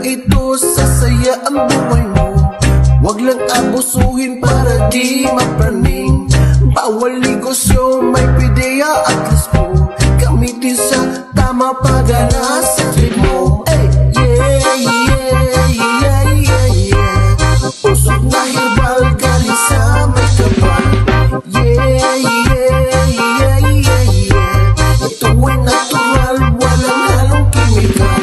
ito, sasaya ang buhay mo. Huwag lang abusuhin para di mapraning. Bawal negosyo, may pideya at lispo. Gamitin sa tama pagana sa trip mo. Hey, yeah, yeah, yeah, yeah, yeah. Usok na herbal galing sa may kapal. Yeah, yeah, yeah, yeah, yeah. Ito ay natural, walang halong kimikal.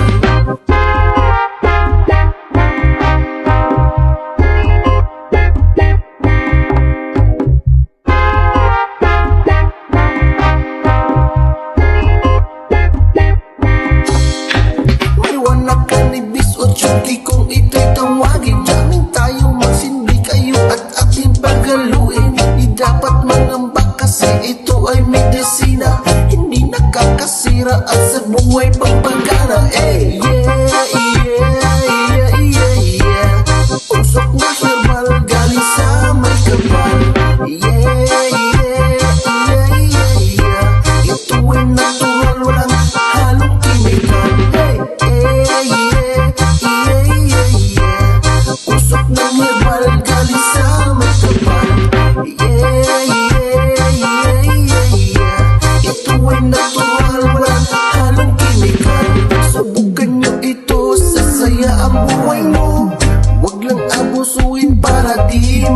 Kung ito'y tawagin, daming tayo magsindi kayo at ating paghaluin. Di dapat mangamba kasi ito ay medisina, hindi nakakasira at sa buhay pagpagana. Eh, yeah, yeah, yeah, yeah, yeah. Usok na herbal galing sa may kapal. Yeah, yeah, yeah, yeah, yeah. Ito ay natural, walang halong kimikal. Hey, yeah, yeah. Usok ng herbal galing sa may kapal. Yeah, yeah, yeah, yeah, yeah. Ito ay natural, walang halong kimikal. Subukan nyo ito, sasaya ang buhay mo. Huwag lang abusuin para di